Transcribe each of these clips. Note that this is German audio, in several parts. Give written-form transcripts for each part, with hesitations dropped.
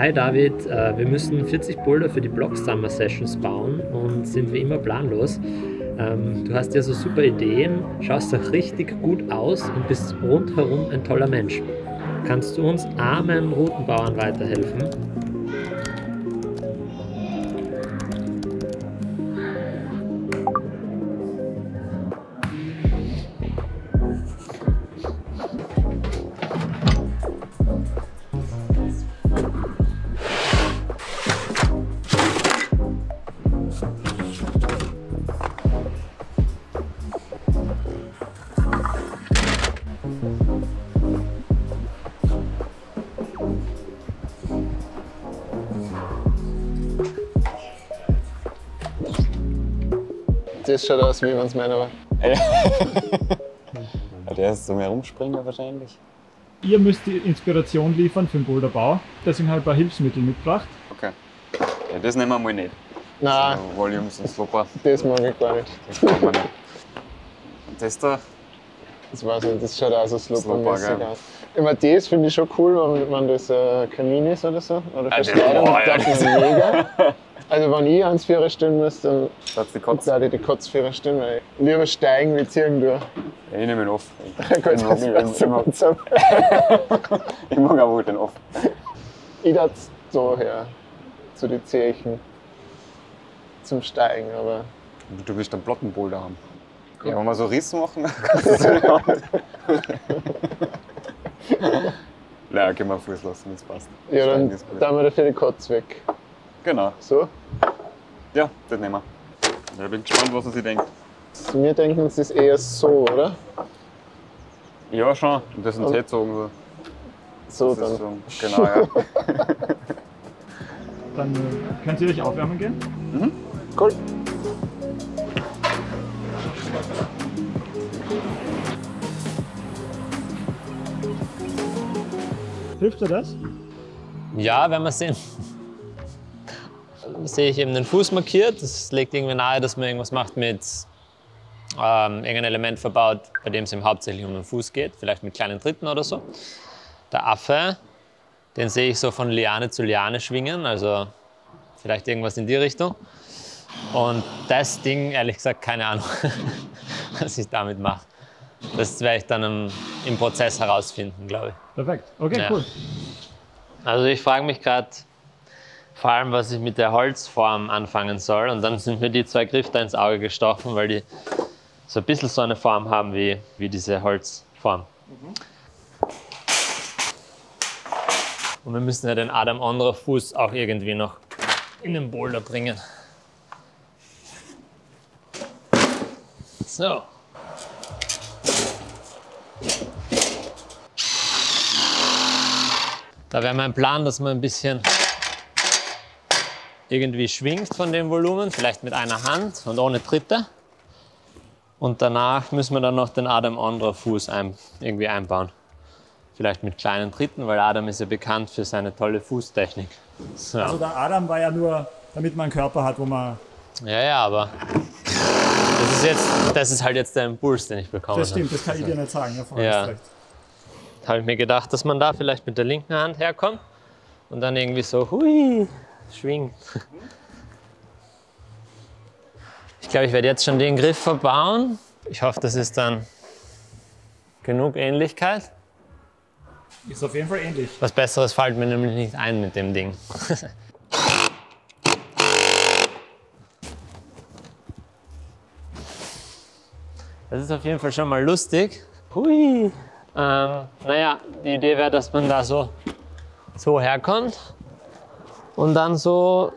Hi David, wir müssen 40 Boulder für die Block Summer Sessions bauen und sind wie immer planlos. Du hast ja so super Ideen, schaust doch richtig gut aus und bist rundherum ein toller Mensch. Kannst du uns armen Routenbauern weiterhelfen? Das schaut aus, wie wenn es meiner war. Ja, der ist zum Herumspringen wahrscheinlich. Ihr müsst die Inspiration liefern für den Boulderbau. Deswegen habe ich ein paar Hilfsmittel mitgebracht. Okay. Ja, das nehmen wir mal nicht. Nein, So Volumes und Slopper. das mag ich gar nicht. Das nehmen wir nicht. Und das da? Das weiß ich nicht, das schaut auch so sloppermäßig Slopper, gell? aus. Ich meine, das finde ich schon cool, wenn das Kamin ist oder so. Oder das- Versteigerung, boah, ja, das man mega. Also wenn ich ans Vierer stehen muss, dann Da hat's die Katze. würde ich die Kotzvierer stehen, weil ich lieber steigen wie ziehen durch. Ja, ich nehme ihn auf. Gut, das passt so gut zusammen. Ich mag aber den auf. Ich dachte so her, zu den Zehen zum Steigen, aber Du willst einen Plattenboulder haben. Ja, wenn wir so Riss machen, dann kannst du es in die Hand. Nein, können wir Fuß lassen, das passt. ja, dann Steigen ist gut. tun wir dafür die Kotz weg. Genau. So, Ja, das nehmen wir. Ja, ich bin gespannt, was er sich denkt. wir denken uns das eher so, oder? Ja, schon. Und das sind Also- T-Zogen. So Das ist dann. so, genau, ja. Dann könnt ihr euch aufwärmen gehen. Cool. Hilft dir das? Ja, werden wir sehen. Sehe ich eben den Fuß markiert. Das legt irgendwie nahe, dass man irgendwas macht mit irgendein Element verbaut, bei dem es ihm hauptsächlich um den Fuß geht, vielleicht mit kleinen Tritten oder so. Der Affe, den sehe ich so von Liane zu Liane schwingen, also vielleicht irgendwas in die Richtung. Und das Ding, ehrlich gesagt, keine Ahnung, was ich damit mache. Das werde ich dann im Prozess herausfinden, glaube ich. Perfekt. Okay, Ja. cool. Also ich frage mich gerade vor allem, was ich mit der Holzform anfangen soll. Und dann sind mir die zwei Griffe da ins Auge gestochen, weil die so ein bisschen so eine Form haben wie diese Holzform. Und wir müssen ja den Adam anderer Fuß auch irgendwie noch in den Boulder bringen. So. Da wäre mein Plan, dass man ein bisschen irgendwie schwingt von dem Volumen, vielleicht mit einer Hand und ohne Tritte. Und danach müssen wir dann noch den Adam anderer Fuß irgendwie einbauen. Vielleicht mit kleinen Tritten, weil Adam ist ja bekannt für seine tolle Fußtechnik. So. Also der Adam war ja nur, damit man einen Körper hat, wo man... Ja, aber das ist halt jetzt der Impuls, den ich bekomme. Das stimmt, das kann ich dir nicht sagen. Ja, vorher Ja. hast recht. Habe ich mir gedacht, dass man da vielleicht mit der linken Hand herkommt und dann irgendwie so hui, schwingt. Ich glaube, ich werde jetzt schon den Griff verbauen. Ich hoffe, das ist dann genug Ähnlichkeit. Ist auf jeden Fall ähnlich. Was Besseres fällt mir nämlich nicht ein mit dem Ding. Das ist auf jeden Fall schon mal lustig. Hui. Naja, die Idee wäre, dass man da so herkommt und dann so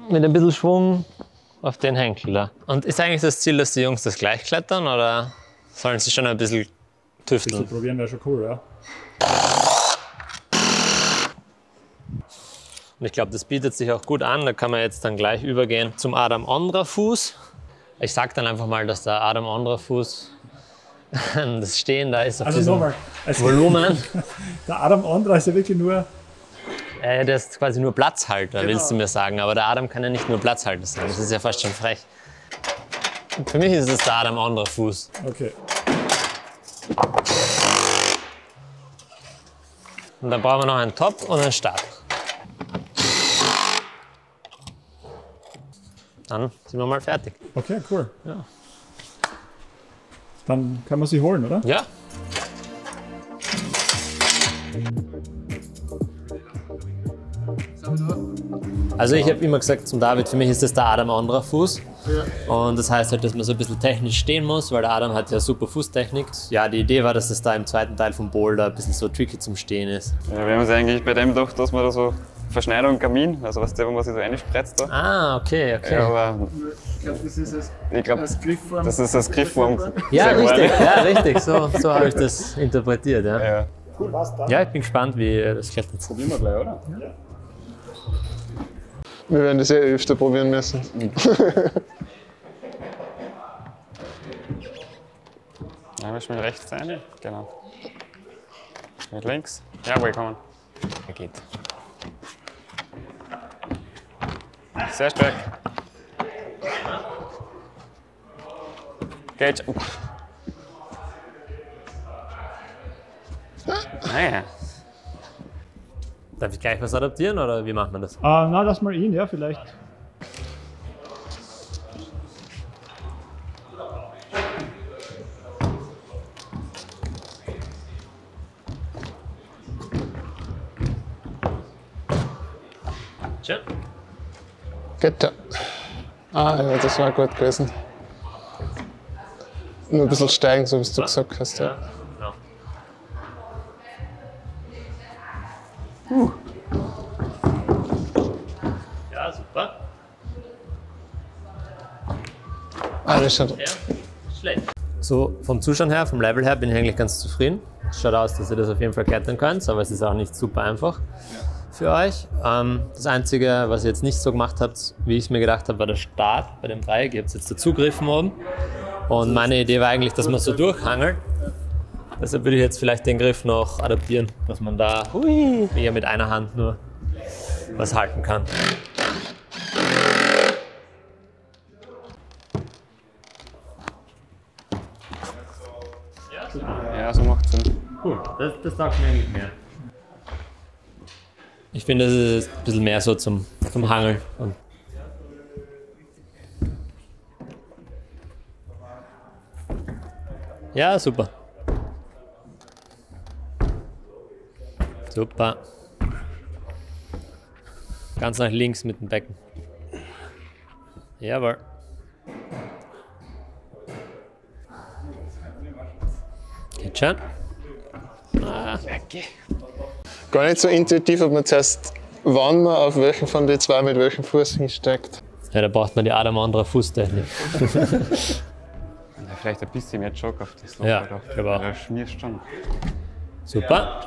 mit ein bisschen Schwung auf den Henkel da. Und ist eigentlich das Ziel, dass die Jungs das gleich klettern oder sollen sie schon ein bisschen Das zu tüfteln? probieren wäre schon cool, ja. Und ich glaube, das bietet sich auch gut an. Da kann man jetzt dann gleich übergehen zum Adam anderer Fuß. Ich sag dann einfach mal, dass der Adam anderer Fuß das Stehen da ist auf Also diesem nochmal, also Volumen. der Adam Andra ist ja wirklich nur... Der ist quasi nur Platzhalter, willst du mir sagen. Aber der Adam kann ja nicht nur Platzhalter sein. Das ist ja fast schon frech. Für mich ist es der Adam anderer Fuß. Okay. Und dann brauchen wir noch einen Top und einen Stab. dann sind wir mal fertig. Okay, cool. Ja. Dann kann man sie holen, oder? Ja. Also ich habe immer gesagt zum David, für mich ist das der Adam anderer Fuß. Ja. Und das heißt halt, dass man so ein bisschen technisch stehen muss, weil der Adam hat ja super Fußtechnik. Ja, die Idee war, dass das da im zweiten Teil vom Boulder ein bisschen so tricky zum Stehen ist. Ja, wir haben uns eigentlich bei dem gedacht, dass man da so Verschneidung im Kamin, also was der, wo man sich so reinspritzt da. Ah, okay. Ja, aber Ich glaube, das ist das Griffform. Das ist das Griffform. Ja, Sehr richtig, gut. ja, richtig. So habe ich das interpretiert. Ja. Ja. Cool, was da? Ja, ich bin gespannt, wie das klettert. Probieren wir gleich, oder? Ja. Wir werden das öfter probieren müssen. Ja, wir spielen rechts rein. Genau. Mit links. Jawohl, komm. Er geht. Sehr stark. Geht. Naja. Darf ich gleich was adaptieren oder wie macht man das? Na, lass mal ihn, ja, vielleicht. Tja. Geht ja. Ah ja, das war gut gewesen. Nur ein bisschen steigen, so wie du gesagt hast. Ja. Genau. Ja, super. Ah, das schaut. Ja, schlecht. So, vom Zuschauen her, vom Level her bin ich eigentlich ganz zufrieden. Es schaut aus, dass ihr das auf jeden Fall klettern könnt, aber es ist auch nicht super einfach für euch. Das Einzige, was ihr jetzt nicht so gemacht habt, wie ich es mir gedacht habe, war der Start bei dem Dreieck. Ihr habt jetzt dazugegriffen oben. Und meine Idee war eigentlich, dass man so durchhangelt. Deshalb würde ich jetzt vielleicht den Griff noch adaptieren, dass man da eher mit einer Hand nur was halten kann. Ja, so macht Sinn. Cool, das taugt mir eigentlich mehr. Ich finde, das ist ein bisschen mehr so zum Hangeln. Und ja, super. Super. Ganz nach links mit dem Becken. Jawohl. Geht schon. Gar nicht so intuitiv, ob man zuerst, wann man auf welchen von den zwei mit welchem Fuß hinsteigt. Ja, da braucht man die Adam andere Fußtechnik. Ja, vielleicht ein bisschen mehr Jog auf das Loch. Ja, Alter. ich glaube auch. Da schmierst schon. Super.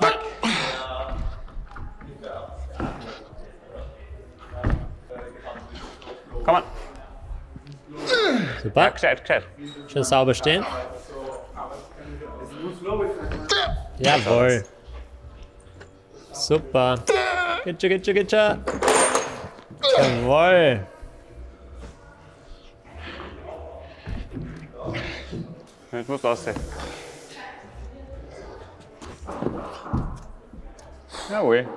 Komm an. Super. Gescheit. Schön sauber stehen. Jawohl. Super. Geht schon. Jawohl. Jetzt musst du aussehen. Jawohl.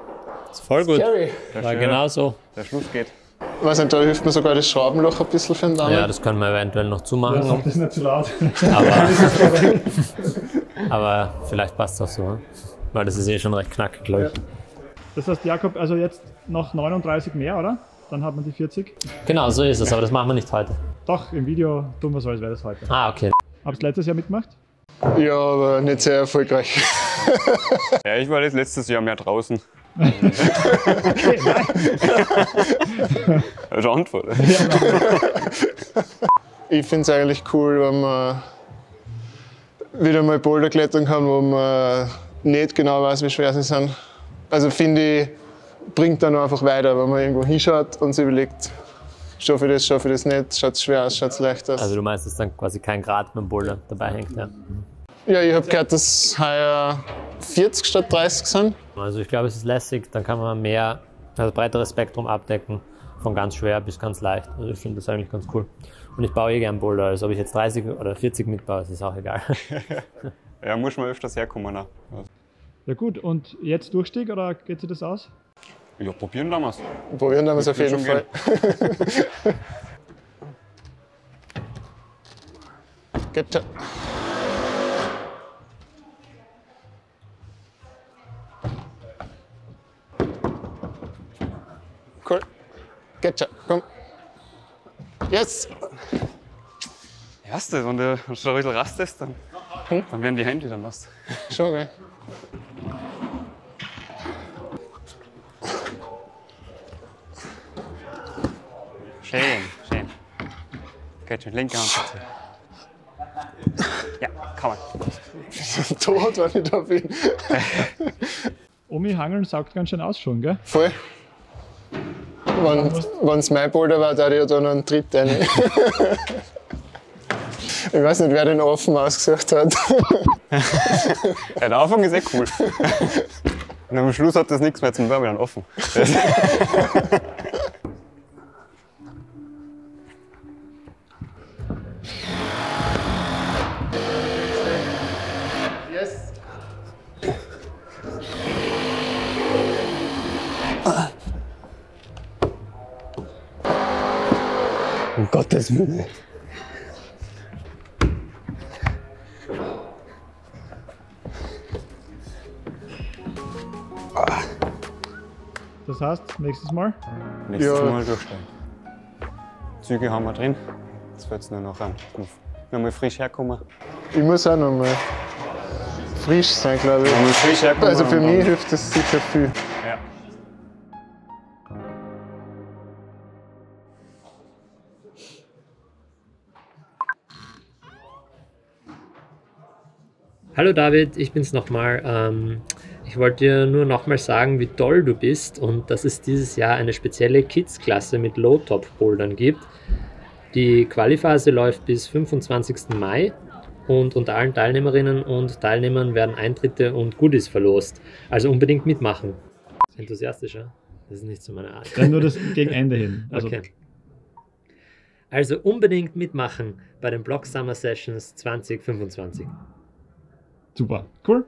Ist voll gut. Scary. War genau so. Der Schluss geht. Ich weiß nicht, da hilft mir sogar das Schraubenloch ein bisschen für den Daumen. Ja, das können wir eventuell noch Ja, zumachen. sag das nicht zu laut. Aber vielleicht passt es auch so. Weil das ist eh schon recht knackig, glaube ich. Das heißt, Jakob, also jetzt noch 39 mehr, oder? Dann hat man die 40. Genau, so ist es. Aber das machen wir nicht heute. Doch, im Video tun wir so, als wäre das heute. Ah, okay. Hab's letztes Jahr mitgemacht? Ja, aber nicht sehr erfolgreich. Ja, ich war das letztes Jahr mehr draußen. Okay, nein. Das ist eine Antwort. Ich finde es eigentlich cool, wenn man wieder mal Boulder klettern kann, wo man nicht genau weiß, wie schwer sie sind. Also finde ich, bringt dann einfach weiter, wenn man irgendwo hinschaut und sich überlegt, schaffe ich das nicht, schaut es schwer aus, schaut es leicht aus. Also du meinst, dass dann quasi kein Grad mit dem Boulder dabei hängt, ja? Ja, ich habe gehört, dass heuer 40 statt 30 sind. Also ich glaube, es ist lässig, dann kann man mehr, also breiteres Spektrum abdecken, von ganz schwer bis ganz leicht. Also ich finde das eigentlich ganz cool. Und ich baue eh gern Boulder, also ob ich jetzt 30 oder 40 mitbaue, das ist auch egal. Ja, muss man öfters herkommen. Auch. Ja gut, und jetzt Durchstieg oder geht sich das aus? Ja, probieren damals. Probieren wir es auf Wird jeden schon Fall. Geht schon. Cool. Geht schon. Komm. Yes! Ja, weißt du, wenn du schon ein bisschen rastest, dann werden die Hände wieder nass. Schon, gell? Schön, schön. Geht schon, linke Hand dazu. Ja, kann man. Tot, wenn ich da bin. Omi Hangeln saugt ganz schön aus schon, gell? Voll. Wenn es mein Boulder war, da ich da noch einen Tritt rein. Ich weiß nicht, wer den offen ausgesucht hat. Ja, der Anfang ist cool. Und am Schluss hat das nichts mehr zum Wirbeln offen. Yes. Um Gottes Willen. Das heißt, nächstes Mal? Nächstes Ja. Mal durchsteigen. Züge haben wir drin. Jetzt wird es nur noch mal frisch herkommen. Ich muss auch noch mal frisch sein, glaube ich. Wenn wir frisch herkommen. Also für und mich dann- hilft das sicher viel. Ja. Hallo David, ich bin's nochmal. Ich wollte dir nur nochmal sagen, wie toll du bist und dass es dieses Jahr eine spezielle Kids-Klasse mit Low-Top-Bouldern gibt. Die Qualiphase läuft bis 25. Mai und unter allen Teilnehmerinnen und Teilnehmern werden Eintritte und Goodies verlost. Also unbedingt mitmachen. Enthusiastischer? Das ist nicht so meine Art. Dann nur das gegen Ende hin. Also Okay. Also unbedingt mitmachen bei den Block Summer Sessions 2025. super. Cool.